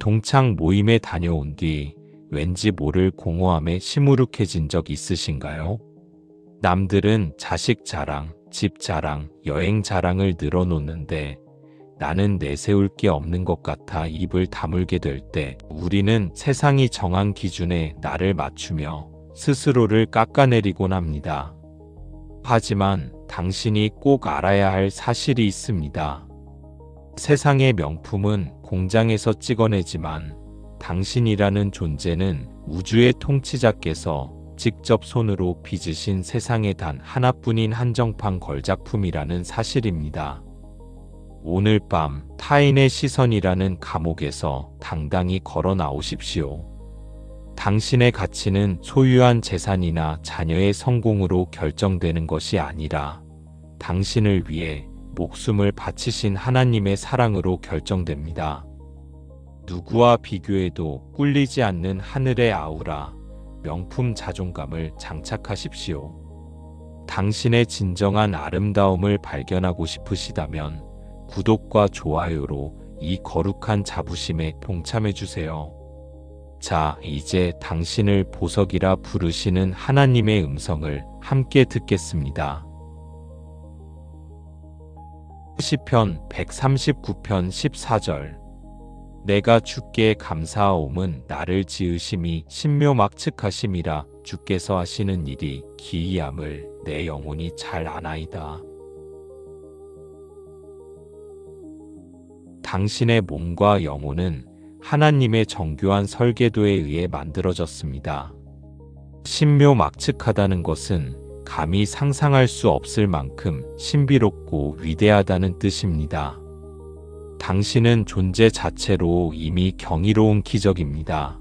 동창 모임에 다녀온 뒤 왠지 모를 공허함에 시무룩해진 적 있으신가요? 남들은 자식 자랑, 집 자랑, 여행 자랑을 늘어놓는데 나는 내세울 게 없는 것 같아 입을 다물게 될 때 우리는 세상이 정한 기준에 나를 맞추며 스스로를 깎아내리곤 합니다. 하지만 당신이 꼭 알아야 할 사실이 있습니다. 세상의 명품은 공장에서 찍어내지만 당신이라는 존재는 우주의 통치자께서 직접 손으로 빚으신 세상에 단 하나뿐인 한정판 걸작품이라는 사실입니다. 오늘 밤 타인의 시선이라는 감옥에서 당당히 걸어 나오십시오. 당신의 가치는 소유한 재산이나 자녀의 성공으로 결정되는 것이 아니라 당신을 위해 목숨을 바치신 하나님의 사랑으로 결정됩니다. 누구와 비교해도 꿀리지 않는 하늘의 아우라, 명품 자존감을 장착하십시오. 당신의 진정한 아름다움을 발견하고 싶으시다면 구독과 좋아요로 이 거룩한 자부심에 동참해주세요. 자, 이제 당신을 보석이라 부르시는 하나님의 음성을 함께 듣겠습니다. 시편 139편 14절. 내가 주께 감사하옴은 나를 지으심이 신묘막측하심이라. 주께서 하시는 일이 기이함을 내 영혼이 잘 아나이다. 당신의 몸과 영혼은 하나님의 정교한 설계도에 의해 만들어졌습니다. 신묘막측하다는 것은 감히 상상할 수 없을 만큼 신비롭고 위대하다는 뜻입니다. 당신은 존재 자체로 이미 경이로운 기적입니다.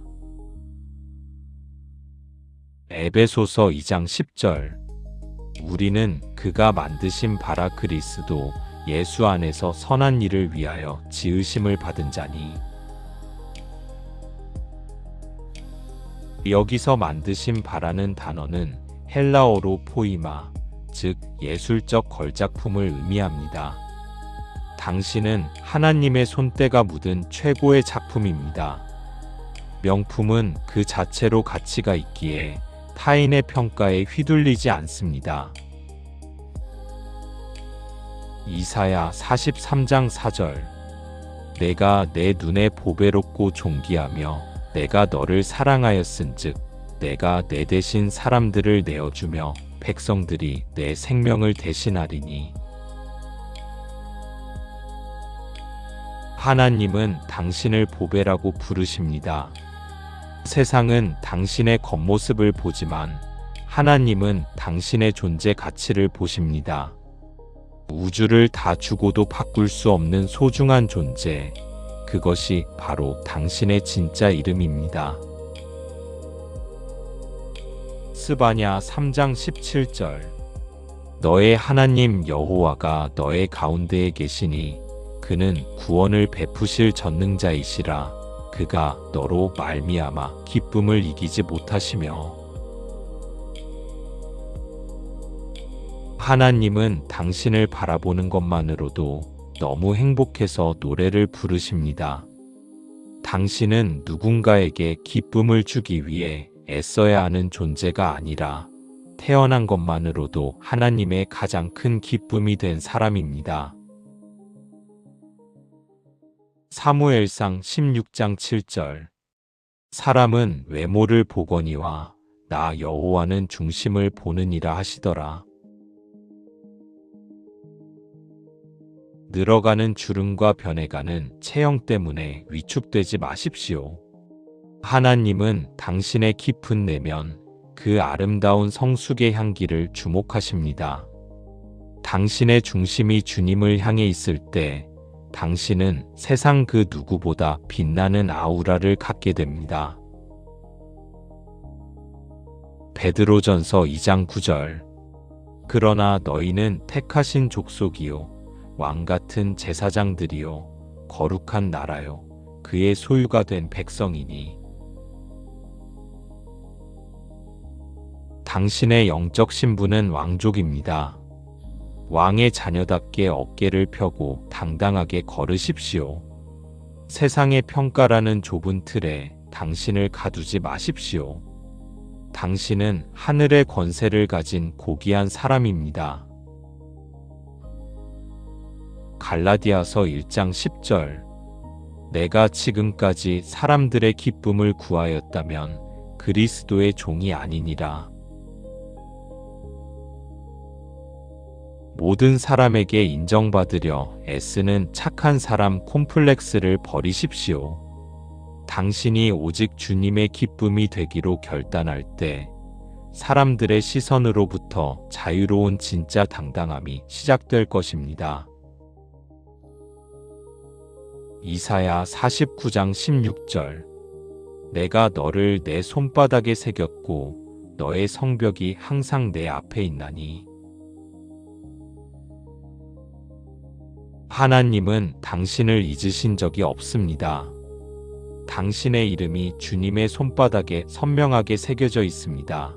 에베소서 2장 10절. 우리는 그가 만드신 바라 그리스도 예수 안에서 선한 일을 위하여 지으심을 받은 자니. 여기서 만드신 바라는 단어는 헬라어로 포이마, 즉 예술적 걸작품을 의미합니다. 당신은 하나님의 손때가 묻은 최고의 작품입니다. 명품은 그 자체로 가치가 있기에 타인의 평가에 휘둘리지 않습니다. 이사야 43장 4절. 내가 내 눈에 보배롭고 존귀하며 내가 너를 사랑하였은즉 내가 내 대신 사람들을 내어주며 백성들이 내 생명을 대신하리니. 하나님은 당신을 보배라고 부르십니다. 세상은 당신의 겉모습을 보지만 하나님은 당신의 존재 가치를 보십니다. 우주를 다 주고도 바꿀 수 없는 소중한 존재, 그것이 바로 당신의 진짜 이름입니다. 스바냐 3장 17절. 너의 하나님 여호와가 너의 가운데에 계시니 그는 구원을 베푸실 전능자이시라. 그가 너로 말미암아 기쁨을 이기지 못하시며. 하나님은 당신을 바라보는 것만으로도 너무 행복해서 노래를 부르십니다. 당신은 누군가에게 기쁨을 주기 위해 애써야 하는 존재가 아니라 태어난 것만으로도 하나님의 가장 큰 기쁨이 된 사람입니다. 사무엘상 16장 7절. 사람은 외모를 보거니와 나 여호와는 중심을 보느니라 하시더라. 늘어가는 주름과 변해가는 체형 때문에 위축되지 마십시오. 하나님은 당신의 깊은 내면, 그 아름다운 성숙의 향기를 주목하십니다. 당신의 중심이 주님을 향해 있을 때 당신은 세상 그 누구보다 빛나는 아우라를 갖게 됩니다. 베드로전서 2장 9절. 그러나 너희는 택하신 족속이요 왕같은 제사장들이요 거룩한 나라요 그의 소유가 된 백성이니. 당신의 영적 신분은 왕족입니다. 왕의 자녀답게 어깨를 펴고 당당하게 걸으십시오. 세상의 평가라는 좁은 틀에 당신을 가두지 마십시오. 당신은 하늘의 권세를 가진 고귀한 사람입니다. 갈라디아서 1장 10절. 내가 지금까지 사람들의 기쁨을 구하였다면 그리스도의 종이 아니니라. 모든 사람에게 인정받으려 애쓰는 착한 사람 콤플렉스를 버리십시오. 당신이 오직 주님의 기쁨이 되기로 결단할 때 사람들의 시선으로부터 자유로운 진짜 당당함이 시작될 것입니다. 이사야 49장 16절. 내가 너를 내 손바닥에 새겼고 너의 성벽이 항상 내 앞에 있나니. 하나님은 당신을 잊으신 적이 없습니다. 당신의 이름이 주님의 손바닥에 선명하게 새겨져 있습니다.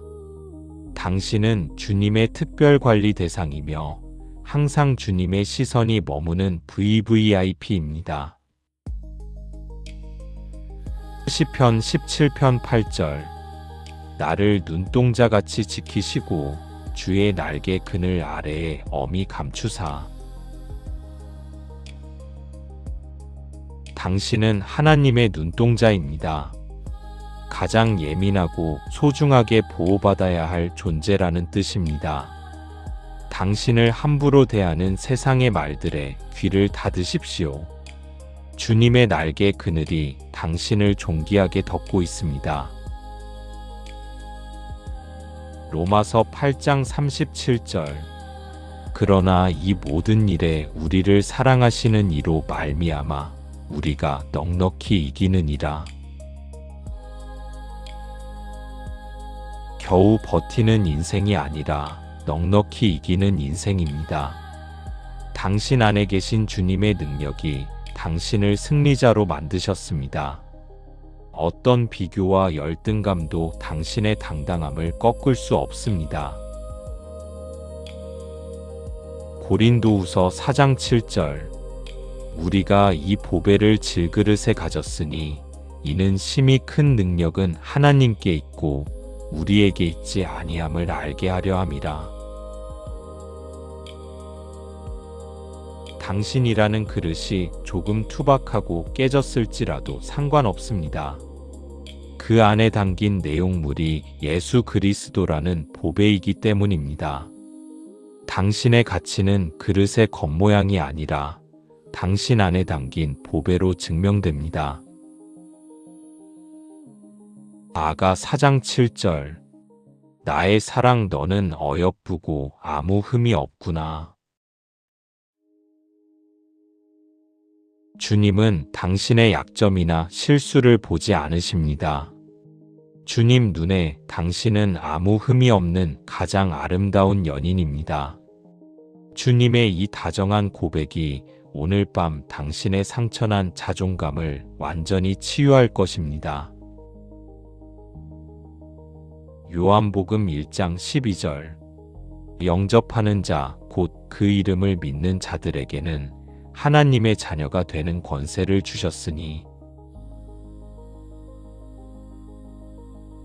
당신은 주님의 특별 관리 대상이며 항상 주님의 시선이 머무는 VVIP입니다. 시편 17편 8절. 나를 눈동자같이 지키시고 주의 날개 그늘 아래에 엄히 감추사. 당신은 하나님의 눈동자입니다. 가장 예민하고 소중하게 보호받아야 할 존재라는 뜻입니다. 당신을 함부로 대하는 세상의 말들에 귀를 닫으십시오. 주님의 날개 그늘이 당신을 존귀하게 덮고 있습니다. 로마서 8장 37절. 그러나 이 모든 일에 우리를 사랑하시는 이로 말미암아 우리가 넉넉히 이기느니라. 겨우 버티는 인생이 아니라 넉넉히 이기는 인생입니다. 당신 안에 계신 주님의 능력이 당신을 승리자로 만드셨습니다. 어떤 비교와 열등감도 당신의 당당함을 꺾을 수 없습니다. 고린도후서 4장 7절. 우리가 이 보배를 질그릇에 가졌으니 이는 심히 큰 능력은 하나님께 있고 우리에게 있지 아니함을 알게 하려 함이라. 당신이라는 그릇이 조금 투박하고 깨졌을지라도 상관없습니다. 그 안에 담긴 내용물이 예수 그리스도라는 보배이기 때문입니다. 당신의 가치는 그릇의 겉모양이 아니라 당신 안에 담긴 보배로 증명됩니다. 아가 4장 7절. 나의 사랑 너는 어여쁘고 아무 흠이 없구나. 주님은 당신의 약점이나 실수를 보지 않으십니다. 주님 눈에 당신은 아무 흠이 없는 가장 아름다운 연인입니다. 주님의 이 다정한 고백이 오늘 밤 당신의 상처난 자존감을 완전히 치유할 것입니다. 요한복음 1장 12절. 영접하는 자, 곧 그 이름을 믿는 자들에게는 하나님의 자녀가 되는 권세를 주셨으니.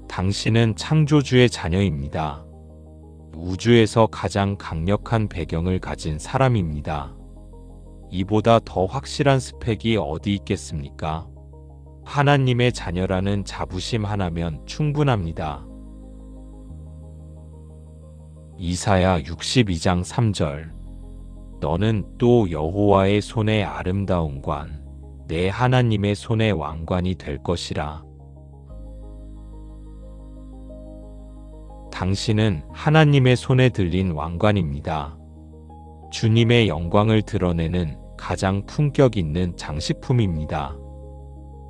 당신은 창조주의 자녀입니다. 우주에서 가장 강력한 배경을 가진 사람입니다. 이보다 더 확실한 스펙이 어디 있겠습니까? 하나님의 자녀라는 자부심 하나면 충분합니다. 이사야 62장 3절. 너는 또 여호와의 손의 아름다운 관, 내 하나님의 손의 왕관이 될 것이라. 당신은 하나님의 손에 들린 왕관입니다. 주님의 영광을 드러내는 가장 품격 있는 장식품입니다.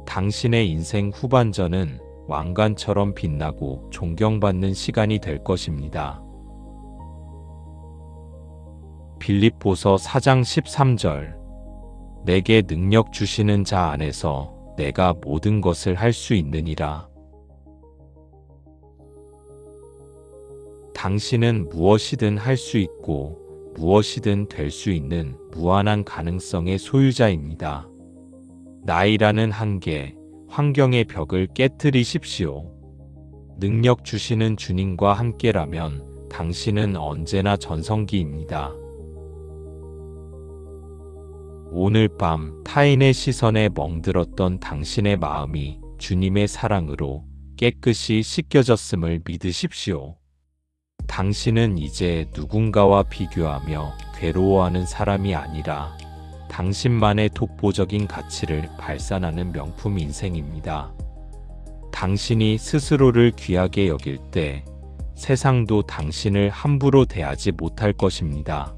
당신의 인생 후반전은 왕관처럼 빛나고 존경받는 시간이 될 것입니다. 빌립보서 4장 13절. 내게 능력 주시는 자 안에서 내가 모든 것을 할 수 있느니라. 당신은 무엇이든 할 수 있고 무엇이든 될 수 있는 무한한 가능성의 소유자입니다. 나이라는 한계, 환경의 벽을 깨뜨리십시오. 능력 주시는 주님과 함께라면 당신은 언제나 전성기입니다. 오늘 밤 타인의 시선에 멍들었던 당신의 마음이 주님의 사랑으로 깨끗이 씻겨졌음을 믿으십시오. 당신은 이제 누군가와 비교하며 괴로워하는 사람이 아니라 당신만의 독보적인 가치를 발산하는 명품 인생입니다. 당신이 스스로를 귀하게 여길 때 세상도 당신을 함부로 대하지 못할 것입니다.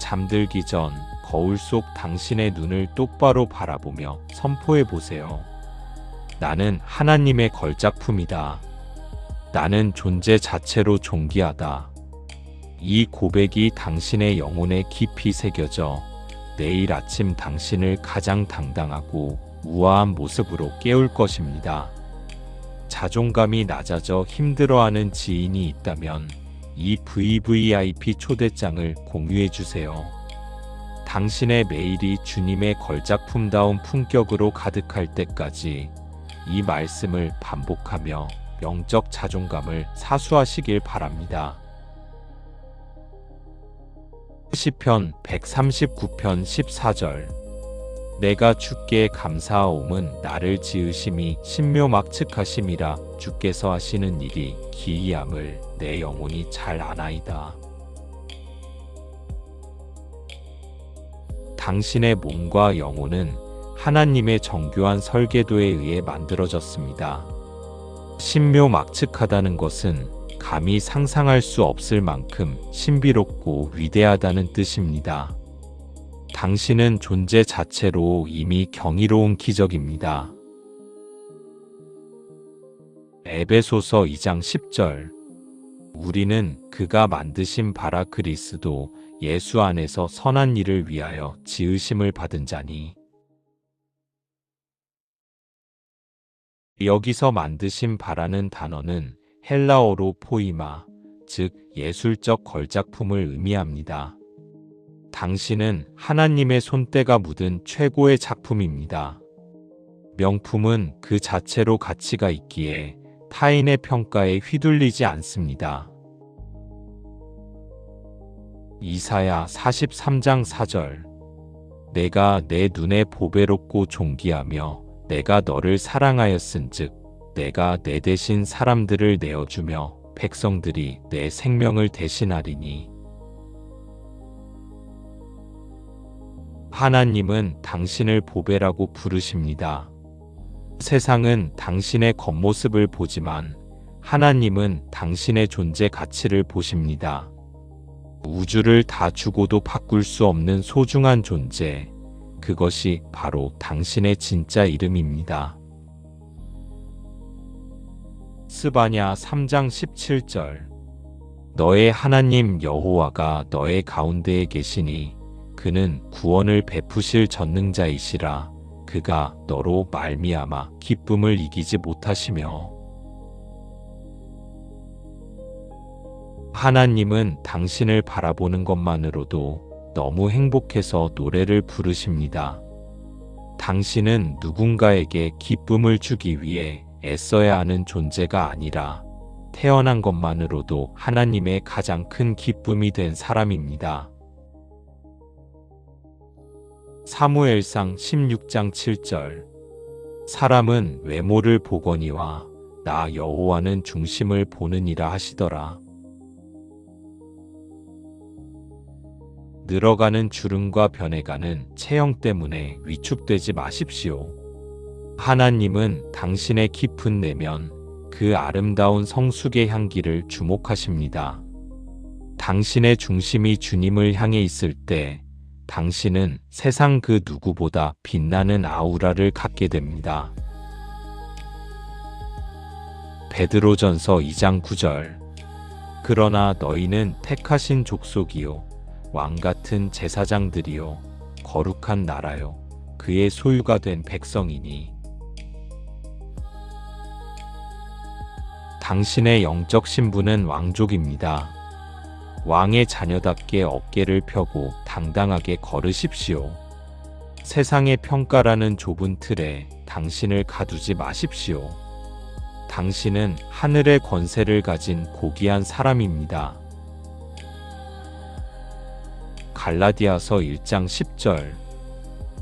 잠들기 전 거울 속 당신의 눈을 똑바로 바라보며 선포해 보세요. 나는 하나님의 걸작품이다. 나는 존재 자체로 존귀하다. 이 고백이 당신의 영혼에 깊이 새겨져 내일 아침 당신을 가장 당당하고 우아한 모습으로 깨울 것입니다. 자존감이 낮아져 힘들어하는 지인이 있다면 이 VVIP 초대장을 공유해 주세요. 당신의 매일이 주님의 걸작품다운 품격으로 가득할 때까지 이 말씀을 반복하며 영적 자존감을 사수하시길 바랍니다. 시편 139편 14절. 내가 주께 감사하옴은 나를 지으심이 신묘막측하심이라. 주께서 하시는 일이 기이함을 내 영혼이 잘 아나이다. 당신의 몸과 영혼은 하나님의 정교한 설계도에 의해 만들어졌습니다. 신묘막측하다는 것은 감히 상상할 수 없을 만큼 신비롭고 위대하다는 뜻입니다. 당신은 존재 자체로 이미 경이로운 기적입니다. 에베소서 2장 10절. 우리는 그가 만드신 바라 그리스도 예수 안에서 선한 일을 위하여 지으심을 받은 자니. 여기서 만드신 바라는 단어는 헬라어로 포이마, 즉 예술적 걸작품을 의미합니다. 당신은 하나님의 손때가 묻은 최고의 작품입니다. 명품은 그 자체로 가치가 있기에 타인의 평가에 휘둘리지 않습니다. 이사야 43장 4절. 내가 내 눈에 보배롭고 존귀하며 내가 너를 사랑하였은즉 내가 내 대신 사람들을 내어주며 백성들이 내 생명을 대신하리니. 하나님은 당신을 보배라고 부르십니다. 세상은 당신의 겉모습을 보지만 하나님은 당신의 존재 가치를 보십니다. 우주를 다 주고도 바꿀 수 없는 소중한 존재, 그것이 바로 당신의 진짜 이름입니다. 스바냐 3장 17절. 너의 하나님 여호와가 너의 가운데에 계시니 그는 구원을 베푸실 전능자이시라. 그가 너로 말미암아 기쁨을 이기지 못하시며. 하나님은 당신을 바라보는 것만으로도 너무 행복해서 노래를 부르십니다. 당신은 누군가에게 기쁨을 주기 위해 애써야 하는 존재가 아니라 태어난 것만으로도 하나님의 가장 큰 기쁨이 된 사람입니다. 사무엘상 16장 7절. 사람은 외모를 보거니와 나 여호와는 중심을 보느니라 하시더라. 늘어가는 주름과 변해가는 체형 때문에 위축되지 마십시오. 하나님은 당신의 깊은 내면, 그 아름다운 성숙의 향기를 주목하십니다. 당신의 중심이 주님을 향해 있을 때 당신은 세상 그 누구보다 빛나는 아우라를 갖게 됩니다. 베드로전서 2장 9절. 그러나 너희는 택하신 족속이요 왕같은 제사장들이요 거룩한 나라요 그의 소유가 된 백성이니. 당신의 영적 신분은 왕족입니다. 왕의 자녀답게 어깨를 펴고 당당하게 걸으십시오. 세상의 평가라는 좁은 틀에 당신을 가두지 마십시오. 당신은 하늘의 권세를 가진 고귀한 사람입니다. 갈라디아서 1장 10절.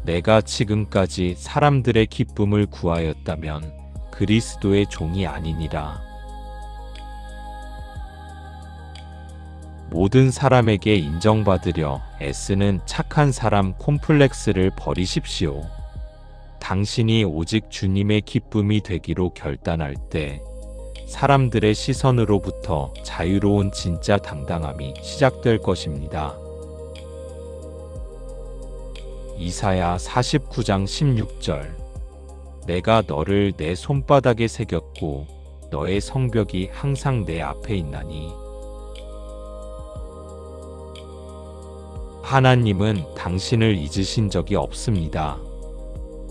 내가 지금까지 사람들의 기쁨을 구하였다면 그리스도의 종이 아니니라. 모든 사람에게 인정받으려 애쓰는 착한 사람 콤플렉스를 버리십시오. 당신이 오직 주님의 기쁨이 되기로 결단할 때 사람들의 시선으로부터 자유로운 진짜 당당함이 시작될 것입니다. 이사야 49장 16절. 내가 너를 내 손바닥에 새겼고 너의 성벽이 항상 내 앞에 있나니. 하나님은 당신을 잊으신 적이 없습니다.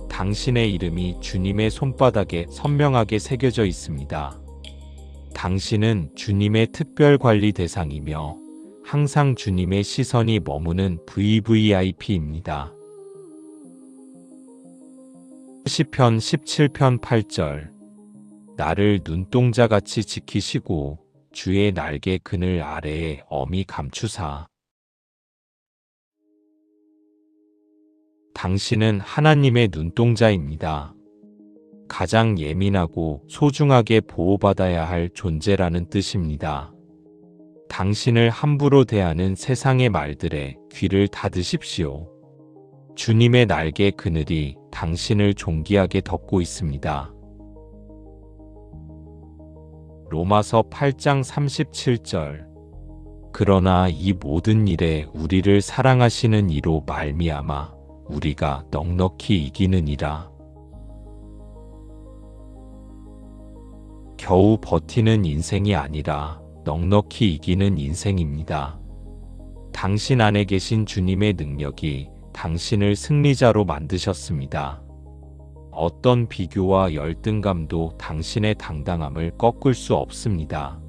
당신의 이름이 주님의 손바닥에 선명하게 새겨져 있습니다. 당신은 주님의 특별 관리 대상이며 항상 주님의 시선이 머무는 VVIP입니다. 시편 17편 8절. 나를 눈동자같이 지키시고 주의 날개 그늘 아래에 엄히 감추사. 당신은 하나님의 눈동자입니다. 가장 예민하고 소중하게 보호받아야 할 존재라는 뜻입니다. 당신을 함부로 대하는 세상의 말들에 귀를 닫으십시오. 주님의 날개 그늘이 당신을 존귀하게 덮고 있습니다. 로마서 8장 37절. 그러나 이 모든 일에 우리를 사랑하시는 이로 말미암아 우리가 넉넉히 이기느니라. 겨우 버티는 인생이 아니라 넉넉히 이기는 인생입니다. 당신 안에 계신 주님의 능력이 당신을 승리자로 만드셨습니다. 어떤 비교와 열등감도 당신의 당당함을 꺾을 수 없습니다.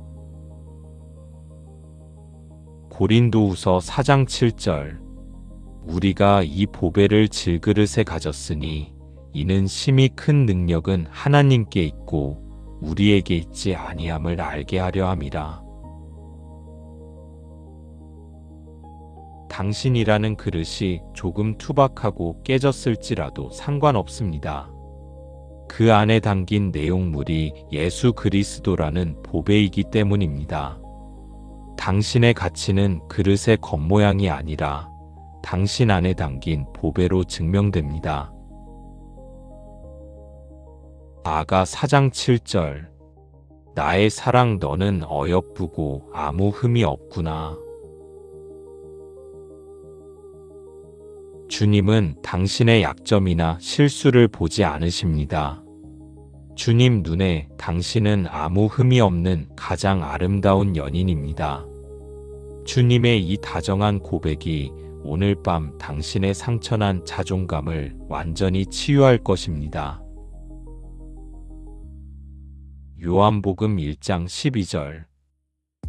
고린도후서 4장 7절. 우리가 이 보배를 질그릇에 가졌으니 이는 심히 큰 능력은 하나님께 있고 우리에게 있지 아니함을 알게 하려 함이라. 당신이라는 그릇이 조금 투박하고 깨졌을지라도 상관없습니다. 그 안에 담긴 내용물이 예수 그리스도라는 보배이기 때문입니다. 당신의 가치는 그릇의 겉모양이 아니라 당신 안에 담긴 보배로 증명됩니다. 아가 4장 7절. 나의 사랑 너는 어여쁘고 아무 흠이 없구나. 주님은 당신의 약점이나 실수를 보지 않으십니다. 주님 눈에 당신은 아무 흠이 없는 가장 아름다운 연인입니다. 주님의 이 다정한 고백이 오늘 밤 당신의 상처난 자존감을 완전히 치유할 것입니다. 요한복음 1장 12절.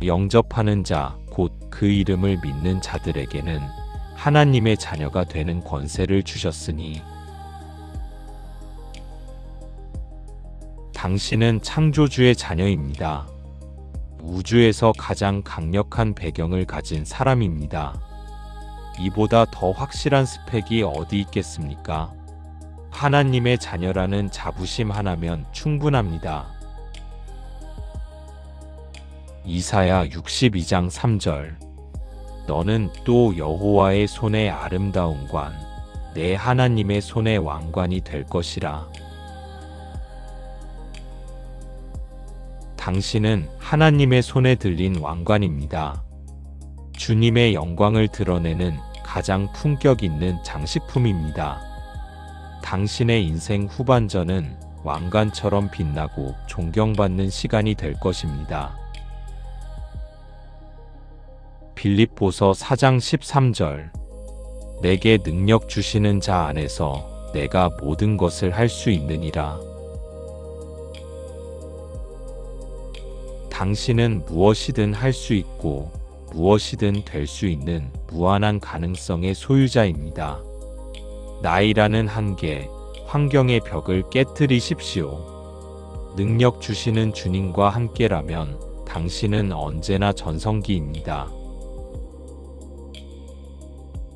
영접하는 자, 곧 그 이름을 믿는 자들에게는 하나님의 자녀가 되는 권세를 주셨으니. 당신은 창조주의 자녀입니다. 우주에서 가장 강력한 배경을 가진 사람입니다. 이보다 더 확실한 스펙이 어디 있겠습니까? 하나님의 자녀라는 자부심 하나면 충분합니다. 이사야 62장 3절. 너는 또 여호와의 손의 아름다운 관, 내 하나님의 손의 왕관이 될 것이라. 당신은 하나님의 손에 들린 왕관입니다. 주님의 영광을 드러내는 가장 품격 있는 장식품입니다. 당신의 인생 후반전은 왕관처럼 빛나고 존경받는 시간이 될 것입니다. 빌립보서 4장 13절. 내게 능력 주시는 자 안에서 내가 모든 것을 할 수 있느니라. 당신은 무엇이든 할 수 있고 무엇이든 될 수 있는 무한한 가능성의 소유자입니다. 나이라는 한계, 환경의 벽을 깨뜨리십시오. 능력 주시는 주님과 함께라면 당신은 언제나 전성기입니다.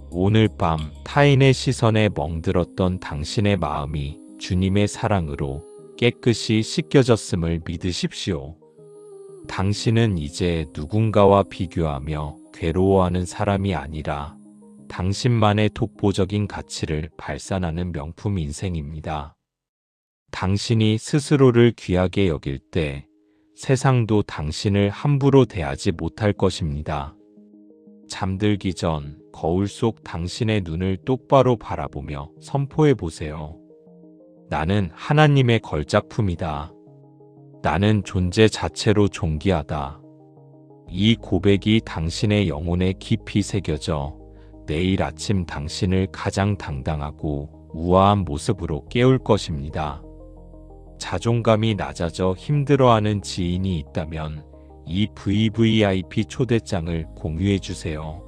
오늘 밤 타인의 시선에 멍들었던 당신의 마음이 주님의 사랑으로 깨끗이 씻겨졌음을 믿으십시오. 당신은 이제 누군가와 비교하며 괴로워하는 사람이 아니라 당신만의 독보적인 가치를 발산하는 명품 인생입니다. 당신이 스스로를 귀하게 여길 때 세상도 당신을 함부로 대하지 못할 것입니다. 잠들기 전 거울 속 당신의 눈을 똑바로 바라보며 선포해 보세요. 나는 하나님의 걸작품이다. 나는 존재 자체로 존귀하다. 이 고백이 당신의 영혼에 깊이 새겨져 내일 아침 당신을 가장 당당하고 우아한 모습으로 깨울 것입니다. 자존감이 낮아져 힘들어하는 지인이 있다면 이 VVIP 초대장을 공유해 주세요.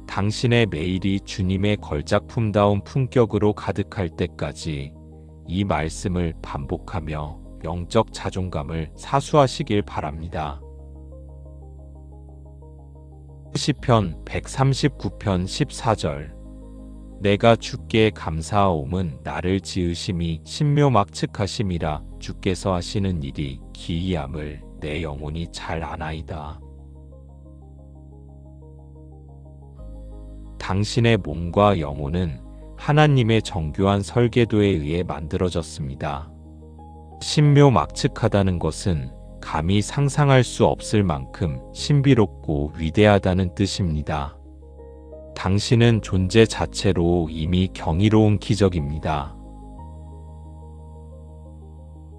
당신의 매일이 주님의 걸작품다운 품격으로 가득할 때까지 이 말씀을 반복하며 영적 자존감을 사수하시길 바랍니다. 시편 139편 14절. 내가 주께 감사하옴은 나를 지으심이 신묘막측하심이라. 주께서 하시는 일이 기이함을 내 영혼이 잘 아나이다. 당신의 몸과 영혼은 하나님의 정교한 설계도에 의해 만들어졌습니다. 신묘막측하다는 것은 감히 상상할 수 없을 만큼 신비롭고 위대하다는 뜻입니다. 당신은 존재 자체로 이미 경이로운 기적입니다.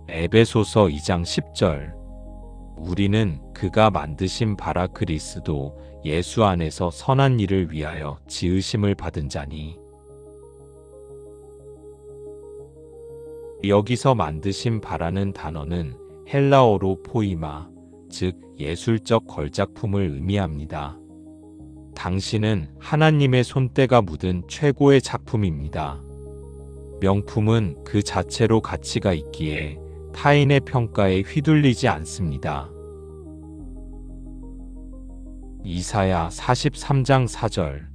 에베소서 2장 10절. 우리는 그가 만드신 바라 그리스도 예수 안에서 선한 일을 위하여 지으심을 받은 자니. 여기서 만드신 바라는 단어는 헬라어로 포이마, 즉 예술적 걸작품을 의미합니다. 당신은 하나님의 손때가 묻은 최고의 작품입니다. 명품은 그 자체로 가치가 있기에 타인의 평가에 휘둘리지 않습니다. 이사야 43장 4절.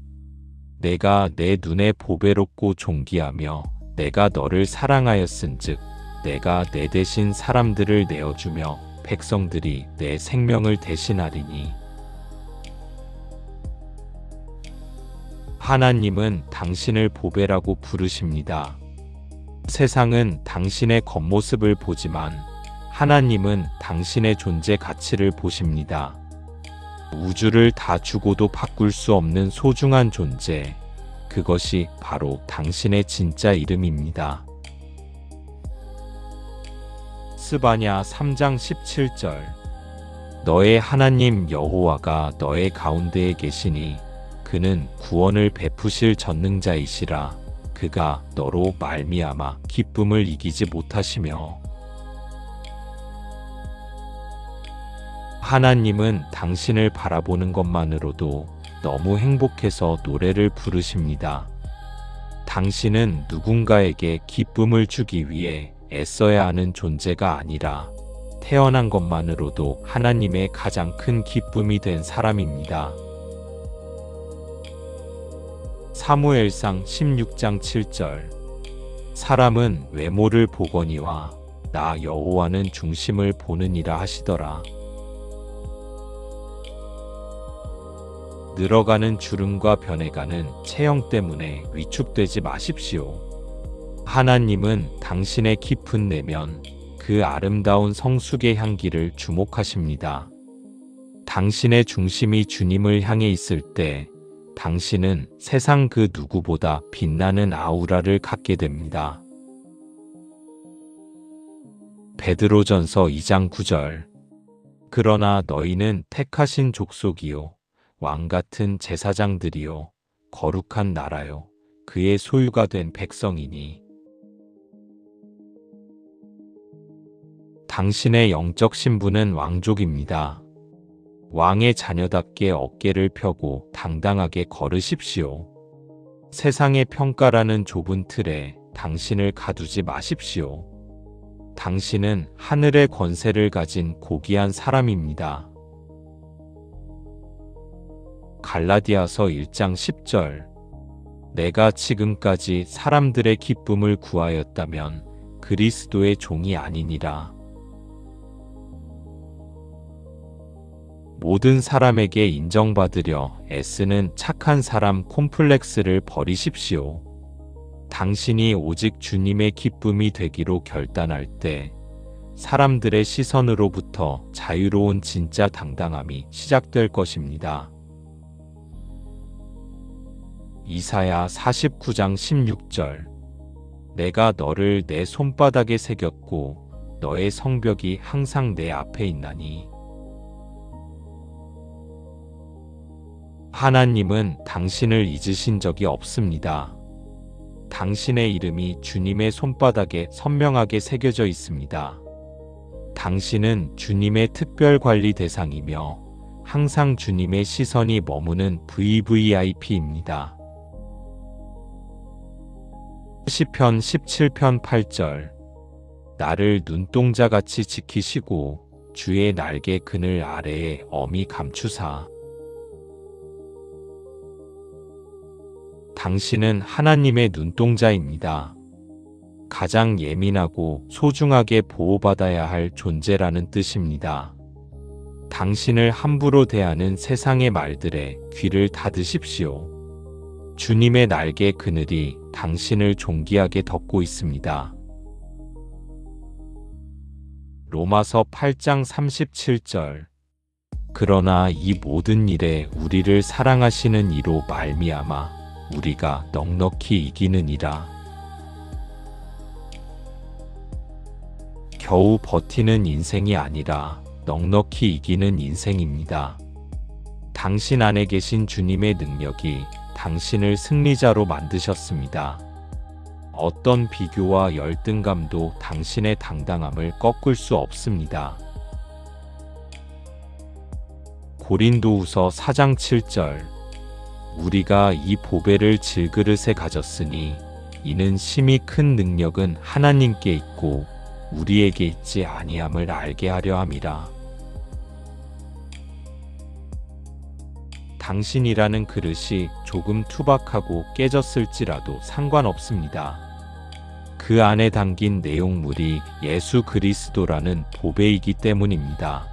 내가 내 눈에 보배롭고 존귀하며 내가 너를 사랑하였은즉 내가 내 대신 사람들을 내어주며 백성들이 내 생명을 대신하리니. 하나님은 당신을 보배라고 부르십니다. 세상은 당신의 겉모습을 보지만 하나님은 당신의 존재 가치를 보십니다. 우주를 다 주고도 바꿀 수 없는 소중한 존재, 그것이 바로 당신의 진짜 이름입니다. 스바냐 3장 17절. 너의 하나님 여호와가 너의 가운데에 계시니 그는 구원을 베푸실 전능자이시라. 그가 너로 말미암아 기쁨을 이기지 못하시며. 하나님은 당신을 바라보는 것만으로도 너무 행복해서 노래를 부르십니다. 당신은 누군가에게 기쁨을 주기 위해 애써야 하는 존재가 아니라 태어난 것만으로도 하나님의 가장 큰 기쁨이 된 사람입니다. 사무엘상 16장 7절. 사람은 외모를 보거니와 나 여호와는 중심을 보느니라 하시더라. 늘어가는 주름과 변해가는 체형 때문에 위축되지 마십시오. 하나님은 당신의 깊은 내면, 그 아름다운 성숙의 향기를 주목하십니다. 당신의 중심이 주님을 향해 있을 때 당신은 세상 그 누구보다 빛나는 아우라를 갖게 됩니다. 베드로전서 2장 9절. 그러나 너희는 택하신 족속이요 왕같은 제사장들이요 거룩한 나라요 그의 소유가 된 백성이니. 당신의 영적 신분은 왕족입니다. 왕의 자녀답게 어깨를 펴고 당당하게 걸으십시오. 세상의 평가라는 좁은 틀에 당신을 가두지 마십시오. 당신은 하늘의 권세를 가진 고귀한 사람입니다. 갈라디아서 1장 10절. 내가 지금까지 사람들의 기쁨을 구하였다면 그리스도의 종이 아니니라. 모든 사람에게 인정받으려 애쓰는 착한 사람 콤플렉스를 버리십시오. 당신이 오직 주님의 기쁨이 되기로 결단할 때 사람들의 시선으로부터 자유로운 진짜 당당함이 시작될 것입니다. 이사야 49장 16절. 내가 너를 내 손바닥에 새겼고 너의 성벽이 항상 내 앞에 있나니. 하나님은 당신을 잊으신 적이 없습니다. 당신의 이름이 주님의 손바닥에 선명하게 새겨져 있습니다. 당신은 주님의 특별 관리 대상이며 항상 주님의 시선이 머무는 VVIP입니다. 시편 17편 8절. 나를 눈동자같이 지키시고 주의 날개 그늘 아래에 엄히 감추사. 당신은 하나님의 눈동자입니다. 가장 예민하고 소중하게 보호받아야 할 존재라는 뜻입니다. 당신을 함부로 대하는 세상의 말들에 귀를 닫으십시오. 주님의 날개 그늘이 당신을 존귀하게 덮고 있습니다. 로마서 8장 37절. 그러나 이 모든 일에 우리를 사랑하시는 이로 말미암아 우리가 넉넉히 이기느니라. 겨우 버티는 인생이 아니라 넉넉히 이기는 인생입니다. 당신 안에 계신 주님의 능력이 당신을 승리자로 만드셨습니다. 어떤 비교와 열등감도 당신의 당당함을 꺾을 수 없습니다. 고린도후서 4장 7절. 우리가 이 보배를 질그릇에 가졌으니 이는 심히 큰 능력은 하나님께 있고 우리에게 있지 아니함을 알게 하려 함이라. 당신이라는 그릇이 조금 투박하고 깨졌을지라도 상관없습니다. 그 안에 담긴 내용물이 예수 그리스도라는 보배이기 때문입니다.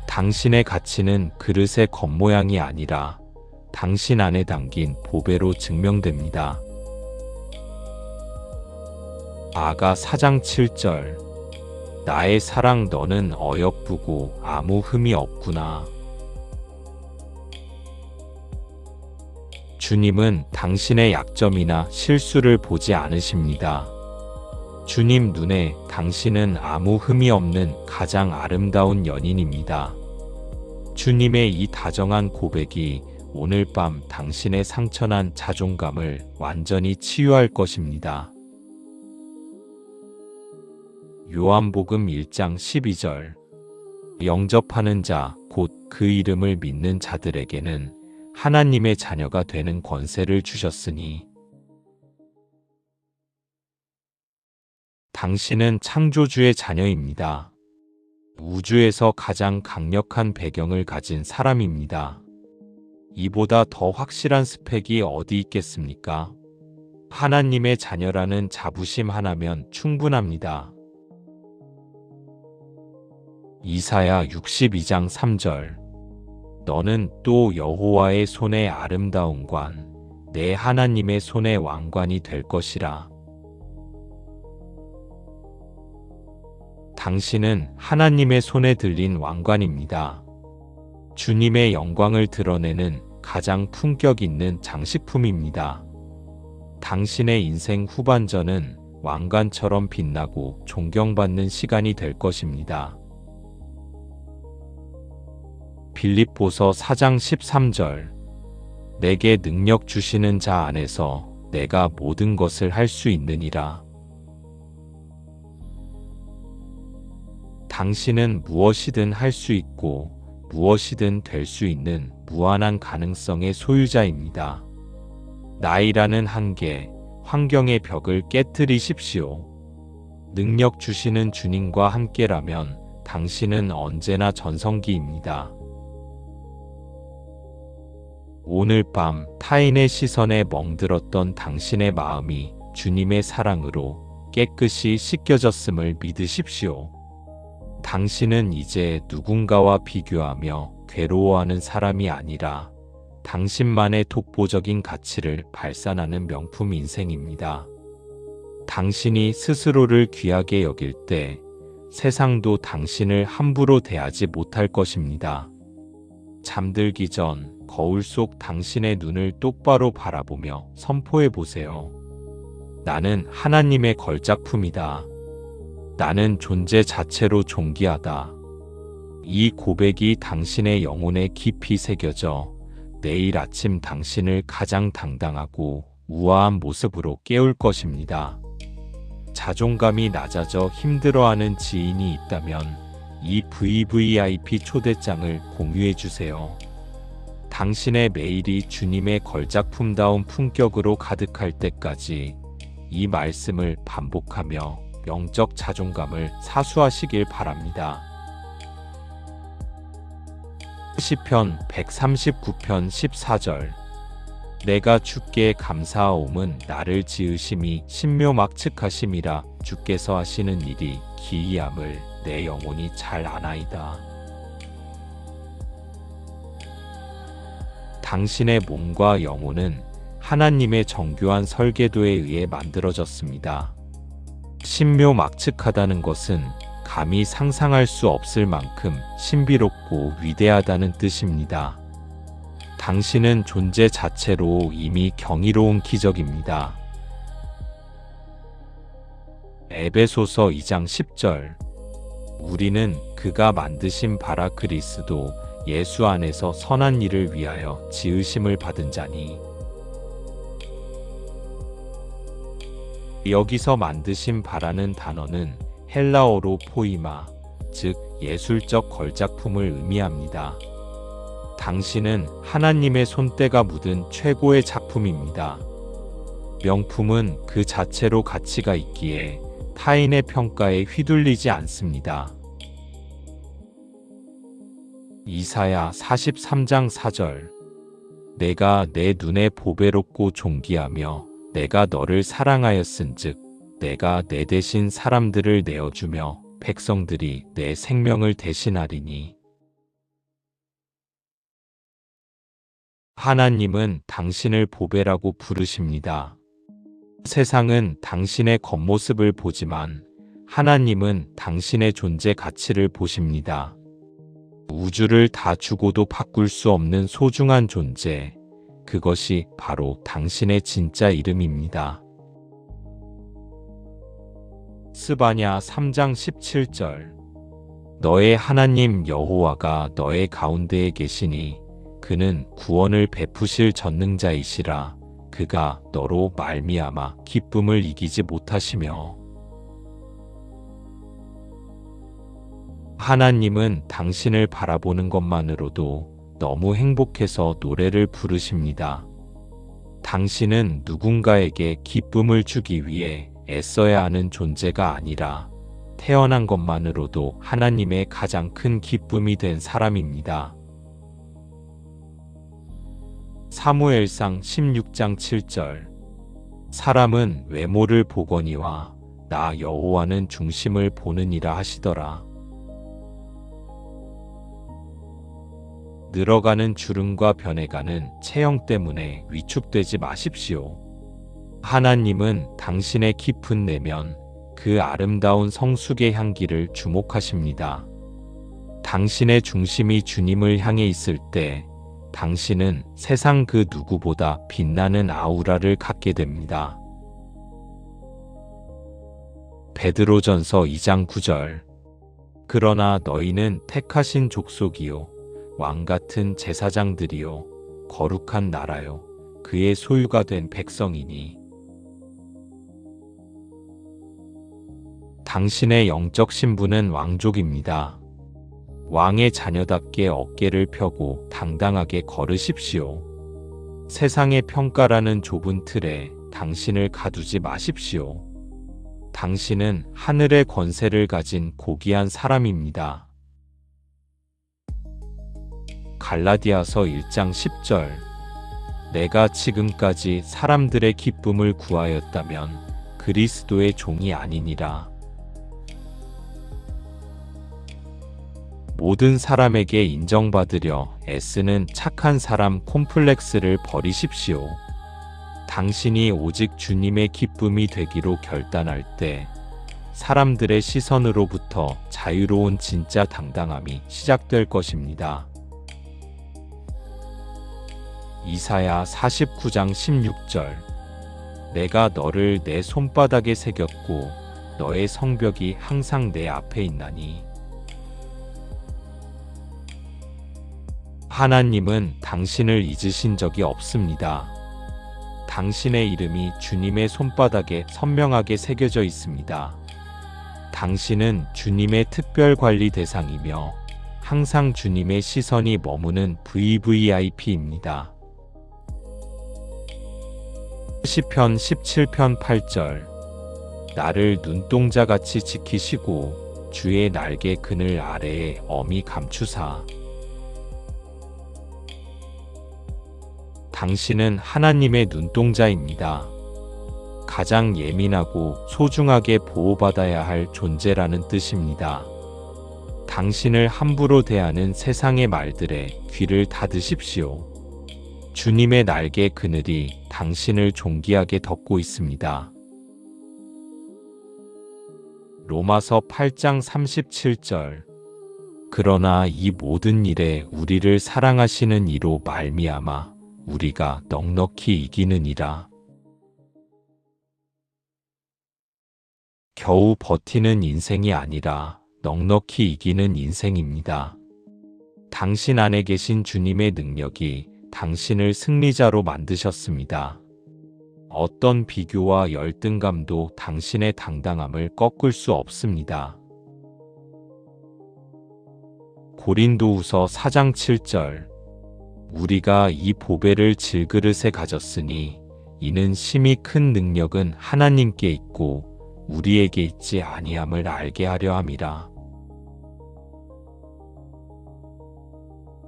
당신의 가치는 그릇의 겉모양이 아니라 당신 안에 담긴 보배로 증명됩니다. 아가 4장 7절. 나의 사랑 너는 어여쁘고 아무 흠이 없구나. 주님은 당신의 약점이나 실수를 보지 않으십니다. 주님 눈에 당신은 아무 흠이 없는 가장 아름다운 연인입니다. 주님의 이 다정한 고백이 오늘 밤 당신의 상처난 자존감을 완전히 치유할 것입니다. 요한복음 1장 12절. 영접하는 자, 곧 그 이름을 믿는 자들에게는 하나님의 자녀가 되는 권세를 주셨으니. 당신은 창조주의 자녀입니다. 우주에서 가장 강력한 배경을 가진 사람입니다. 이보다 더 확실한 스펙이 어디 있겠습니까? 하나님의 자녀라는 자부심 하나면 충분합니다. 이사야 62장 3절. 너는 또 여호와의 손의 아름다운 관, 내 하나님의 손의 왕관이 될 것이라. 당신은 하나님의 손에 들린 왕관입니다. 주님의 영광을 드러내는 가장 품격 있는 장식품입니다. 당신의 인생 후반전은 왕관처럼 빛나고 존경받는 시간이 될 것입니다. 빌립보서 4장 13절. 내게 능력 주시는 자 안에서 내가 모든 것을 할 수 있느니라. 당신은 무엇이든 할 수 있고 무엇이든 될 수 있는 무한한 가능성의 소유자입니다. 나이라는 한계, 환경의 벽을 깨뜨리십시오. 능력 주시는 주님과 함께라면 당신은 언제나 전성기입니다. 오늘 밤 타인의 시선에 멍들었던 당신의 마음이 주님의 사랑으로 깨끗이 씻겨졌음을 믿으십시오. 당신은 이제 누군가와 비교하며 괴로워하는 사람이 아니라 당신만의 독보적인 가치를 발산하는 명품 인생입니다. 당신이 스스로를 귀하게 여길 때 세상도 당신을 함부로 대하지 못할 것입니다. 잠들기 전 거울 속 당신의 눈을 똑바로 바라보며 선포해 보세요. 나는 하나님의 걸작품이다. 나는 존재 자체로 존귀하다. 이 고백이 당신의 영혼에 깊이 새겨져 내일 아침 당신을 가장 당당하고 우아한 모습으로 깨울 것입니다. 자존감이 낮아져 힘들어하는 지인이 있다면 이 VVIP 초대장을 공유해 주세요. 당신의 매일이 주님의 걸작품다운 품격으로 가득할 때까지 이 말씀을 반복하며 영적 자존감을 사수하시길 바랍니다. 시편 139편 14절 내가 주께 감사하옴은 나를 지으심이 신묘막측하심이라 주께서 하시는 일이 기이함을 내 영혼이 잘 아나이다. 당신의 몸과 영혼은 하나님의 정교한 설계도에 의해 만들어졌습니다. 신묘막측하다는 것은 감히 상상할 수 없을 만큼 신비롭고 위대하다는 뜻입니다. 당신은 존재 자체로 이미 경이로운 기적입니다. 에베소서 2장 10절 우리는 그가 만드신 바라 그리스도 예수 안에서 선한 일을 위하여 지으심을 받은 자니 여기서 만드신 바라는 단어는 헬라어로 포이마, 즉 예술적 걸작품을 의미합니다. 당신은 하나님의 손때가 묻은 최고의 작품입니다. 명품은 그 자체로 가치가 있기에 타인의 평가에 휘둘리지 않습니다. 이사야 43장 4절 내가 내 눈에 보배롭고 존귀하며 내가 너를 사랑하였은즉 내가 내 대신 사람들을 내어주며 백성들이 내 생명을 대신하리니 하나님은 당신을 보배라고 부르십니다. 세상은 당신의 겉모습을 보지만 하나님은 당신의 존재 가치를 보십니다. 우주를 다 주고도 바꿀 수 없는 소중한 존재, 그것이 바로 당신의 진짜 이름입니다. 스바냐 3장 17절 너의 하나님 여호와가 너의 가운데에 계시니 그는 구원을 베푸실 전능자이시라. 그가 너로 말미암아 기쁨을 이기지 못하시며 하나님은 당신을 바라보는 것만으로도 너무 행복해서 노래를 부르십니다. 당신은 누군가에게 기쁨을 주기 위해 애써야 하는 존재가 아니라 태어난 것만으로도 하나님의 가장 큰 기쁨이 된 사람입니다. 사무엘상 16장 7절 사람은 외모를 보거니와 나 여호와는 중심을 보느니라 하시더라. 늘어가는 주름과 변해가는 체형 때문에 위축되지 마십시오. 하나님은 당신의 깊은 내면, 그 아름다운 성숙의 향기를 주목하십니다. 당신의 중심이 주님을 향해 있을 때 당신은 세상 그 누구보다 빛나는 아우라를 갖게 됩니다. 베드로전서 2장 9절 그러나 너희는 택하신 족속이요 왕같은 제사장들이요 거룩한 나라요 그의 소유가 된 백성이니 당신의 영적 신분은 왕족입니다. 왕의 자녀답게 어깨를 펴고 당당하게 걸으십시오. 세상의 평가라는 좁은 틀에 당신을 가두지 마십시오. 당신은 하늘의 권세를 가진 고귀한 사람입니다. 갈라디아서 1장 10절. 내가 지금까지 사람들의 기쁨을 구하였다면 그리스도의 종이 아니니라. 모든 사람에게 인정받으려 애쓰는 착한 사람 콤플렉스를 버리십시오. 당신이 오직 주님의 기쁨이 되기로 결단할 때 사람들의 시선으로부터 자유로운 진짜 당당함이 시작될 것입니다. 이사야 49장 16절. 내가 너를 내 손바닥에 새겼고 너의 성벽이 항상 내 앞에 있나니. 하나님은 당신을 잊으신 적이 없습니다. 당신의 이름이 주님의 손바닥에 선명하게 새겨져 있습니다. 당신은 주님의 특별 관리 대상이며 항상 주님의 시선이 머무는 VVIP입니다. 시편 17편 8절. 나를 눈동자같이 지키시고 주의 날개 그늘 아래에 엄히 감추사. 당신은 하나님의 눈동자입니다. 가장 예민하고 소중하게 보호받아야 할 존재라는 뜻입니다. 당신을 함부로 대하는 세상의 말들에 귀를 닫으십시오. 주님의 날개 그늘이 당신을 존귀하게 덮고 있습니다. 로마서 8장 37절. 그러나 이 모든 일에 우리를 사랑하시는 이로 말미암아 우리가 넉넉히 이기느니라. 겨우 버티는 인생이 아니라 넉넉히 이기는 인생입니다. 당신 안에 계신 주님의 능력이 당신을 승리자로 만드셨습니다. 어떤 비교와 열등감도 당신의 당당함을 꺾을 수 없습니다. 고린도후서 4장 7절. 우리가 이 보배를 질그릇에 가졌으니 이는 심히 큰 능력은 하나님께 있고 우리에게 있지 아니함을 알게 하려 함이라.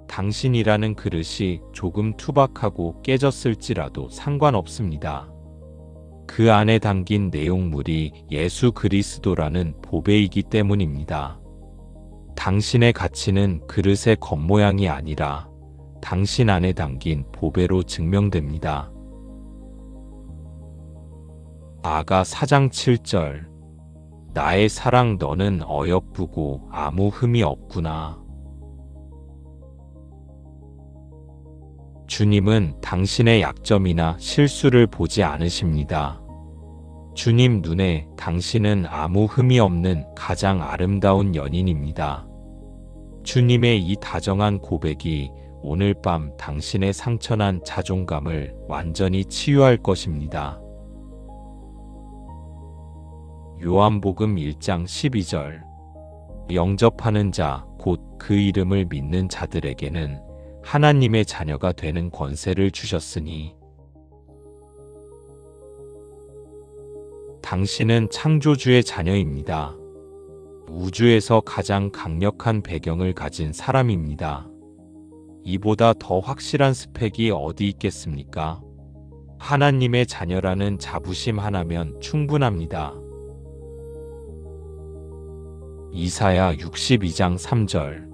당신이라는 그릇이 조금 투박하고 깨졌을지라도 상관없습니다. 그 안에 담긴 내용물이 예수 그리스도라는 보배이기 때문입니다. 당신의 가치는 그릇의 겉모양이 아니라 당신 안에 담긴 보배로 증명됩니다. 아가 4장 7절. 나의 사랑 너는 어여쁘고 아무 흠이 없구나. 주님은 당신의 약점이나 실수를 보지 않으십니다. 주님 눈에 당신은 아무 흠이 없는 가장 아름다운 연인입니다. 주님의 이 다정한 고백이 오늘 밤 당신의 상처난 자존감을 완전히 치유할 것입니다. 요한복음 1장 12절. 영접하는 자, 곧 그 이름을 믿는 자들에게는 하나님의 자녀가 되는 권세를 주셨으니. 당신은 창조주의 자녀입니다. 우주에서 가장 강력한 배경을 가진 사람입니다. 이보다 더 확실한 스펙이 어디 있겠습니까? 하나님의 자녀라는 자부심 하나면 충분합니다. 이사야 62장 3절.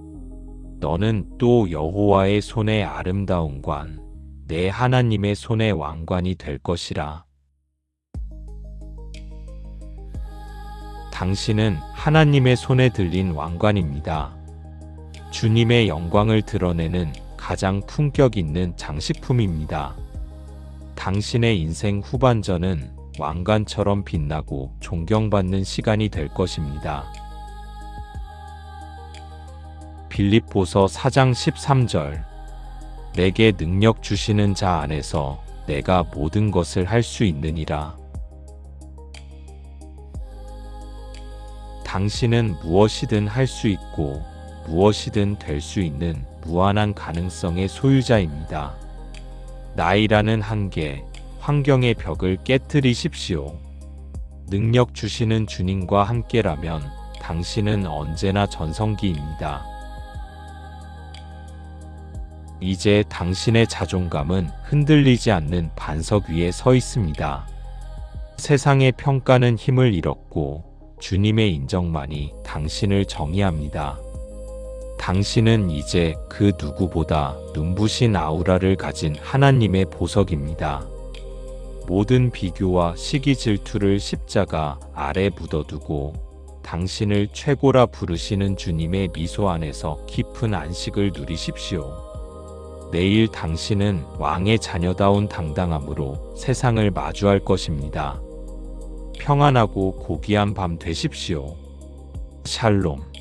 너는 또 여호와의 손의 아름다운 관, 내 하나님의 손의 왕관이 될 것이라. 당신은 하나님의 손에 들린 왕관입니다. 주님의 영광을 드러내는 가장 품격 있는 장식품입니다. 당신의 인생 후반전은 왕관처럼 빛나고 존경받는 시간이 될 것입니다. 빌립보서 4장 13절. 내게 능력 주시는 자 안에서 내가 모든 것을 할 수 있느니라. 당신은 무엇이든 할 수 있고 무엇이든 될 수 있는 무한한 가능성의 소유자입니다. 나이라는 한계, 환경의 벽을 깨뜨리십시오. 능력 주시는 주님과 함께라면 당신은 언제나 전성기입니다. 이제 당신의 자존감은 흔들리지 않는 반석 위에 서 있습니다. 세상의 평가는 힘을 잃었고 주님의 인정만이 당신을 정의합니다. 당신은 이제 그 누구보다 눈부신 아우라를 가진 하나님의 보석입니다. 모든 비교와 시기 질투를 십자가 아래 묻어두고 당신을 최고라 부르시는 주님의 미소 안에서 깊은 안식을 누리십시오. 내일 당신은 왕의 자녀다운 당당함으로 세상을 마주할 것입니다. 평안하고 고귀한 밤 되십시오. 샬롬.